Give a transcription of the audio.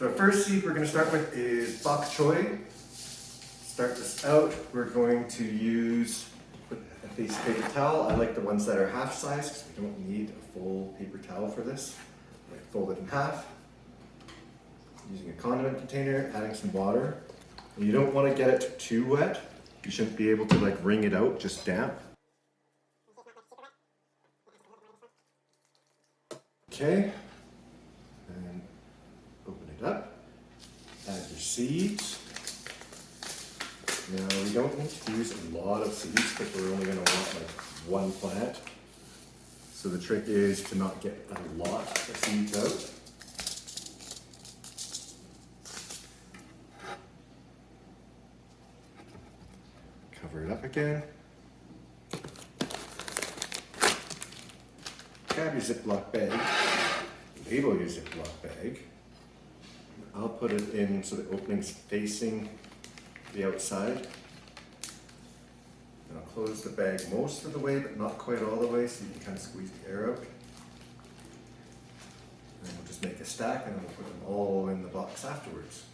So our first seed we're going to start with is bok choy. Start this out, we're going to use a piece of paper towel. I like the ones that are half size because we don't need a full paper towel for this. Like fold it in half. Using a condiment container, adding some water. And you don't want to get it too wet. You shouldn't be able to like wring it out, just damp. Okay, and open it up. Add your seeds. Now we don't need to use a lot of seeds because we're only going to want like one plant. So the trick is to not get a lot of seeds out. Cover it up again. Grab your Ziploc bag, label your Ziploc bag. I'll put it in so the opening's facing the outside. And I'll close the bag most of the way, but not quite all the way, so you can kind of squeeze the air out. And then we'll just make a stack and then we'll put them all in the box afterwards.